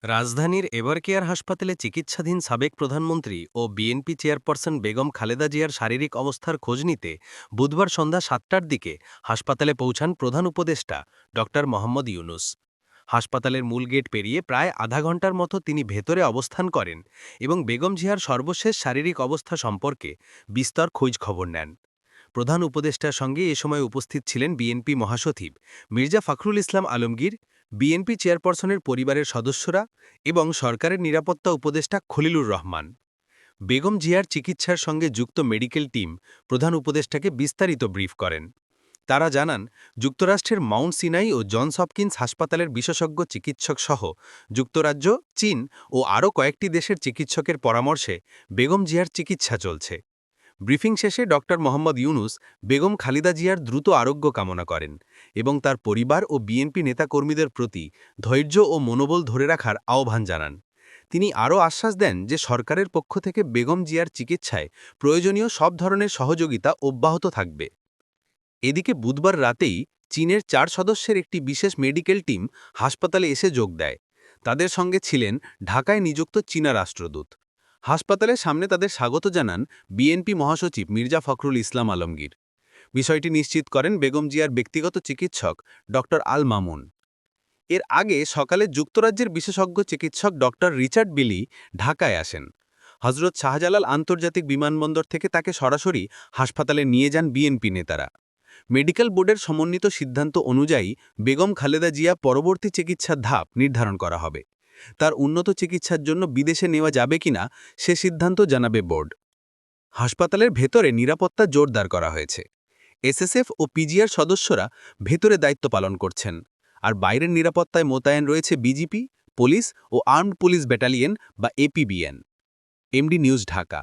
রাজধানীর এভারকেয়ার হাসপাতালে চিকিৎসাধীন সাবেক প্রধানমন্ত্রী ও বিএনপি চেয়ারপারসন বেগম খালেদা জিয়ার শারীরিক অবস্থার খোঁজ নিতে বুধবার সন্ধ্যা ৭টার দিকে হাসপাতালে পৌঁছান প্রধান উপদেষ্টা ড মোহাম্মদ ইউনুস। হাসপাতালের মূল গেট পেরিয়ে প্রায় আধা ঘন্টার মতো তিনি ভেতরে অবস্থান করেন এবং বেগম জিয়ার সর্বশেষ শারীরিক অবস্থা সম্পর্কে বিস্তর খোঁজ খবর নেন। প্রধান উপদেষ্টার সঙ্গে এ সময় উপস্থিত ছিলেন বিএনপি মহাসচিব মির্জা ফখরুল ইসলাম আলমগীর, বিএনপি চেয়ারপারসনের পরিবারের সদস্যরা এবং সরকারের নিরাপত্তা উপদেষ্টা খলিলুর রহমান। বেগম জিয়ার চিকিৎসার সঙ্গে যুক্ত মেডিকেল টিম প্রধান উপদেষ্টাকে বিস্তারিত ব্রিফ করেন। তারা জানান, যুক্তরাষ্ট্রের মাউন্ট সিনাই ও জনস হপকিন্স হাসপাতালের বিশেষজ্ঞ চিকিৎসক সহ যুক্তরাজ্য, চীন ও আরও কয়েকটি দেশের চিকিৎসকের পরামর্শে বেগম জিয়ার চিকিৎসা চলছে। ব্রিফিং শেষে ড মোহাম্মদ ইউনুস বেগম খালেদা জিয়ার দ্রুত আরোগ্য কামনা করেন এবং তার পরিবার ও বিএনপি নেতাকর্মীদের প্রতি ধৈর্য ও মনোবল ধরে রাখার আহ্বান জানান। তিনি আরও আশ্বাস দেন যে সরকারের পক্ষ থেকে বেগম জিয়ার চিকিৎসায় প্রয়োজনীয় সব ধরনের সহযোগিতা অব্যাহত থাকবে। এদিকে বুধবার রাতেই চীনের ৪ সদস্যের একটি বিশেষ মেডিকেল টিম হাসপাতালে এসে যোগ দেয়। তাদের সঙ্গে ছিলেন ঢাকায় নিযুক্ত চীনা রাষ্ট্রদূত। হাসপাতালের সামনে তাদের স্বাগত জানান বিএনপি মহাসচিব মির্জা ফখরুল ইসলাম আলমগীর। বিষয়টি নিশ্চিত করেন বেগম জিয়ার ব্যক্তিগত চিকিৎসক ড আল মামুন। এর আগে সকালে যুক্তরাজ্যের বিশেষজ্ঞ চিকিৎসক ড রিচার্ড বিলি ঢাকায় আসেন। হজরত শাহজালাল আন্তর্জাতিক বিমানবন্দর থেকে তাকে সরাসরি হাসপাতালে নিয়ে যান বিএনপি নেতারা। মেডিকেল বোর্ডের সমন্বিত সিদ্ধান্ত অনুযায়ী বেগম খালেদা জিয়া পরবর্তী চিকিৎসার ধাপ নির্ধারণ করা হবে। তার উন্নত চিকিৎসার জন্য বিদেশে নেওয়া যাবে কিনা সে সিদ্ধান্ত জানাবে বোর্ড। হাসপাতালের ভেতরে নিরাপত্তা জোরদার করা হয়েছে। এসএসএফ ও পিজিআর সদস্যরা ভেতরে দায়িত্ব পালন করছেন, আর বাইরের নিরাপত্তায় মোতায়েন রয়েছে বিজিপি, পুলিশ ও আর্মড পুলিশ ব্যাটালিয়ন বা এপিবিএন। MD news, Dhaka.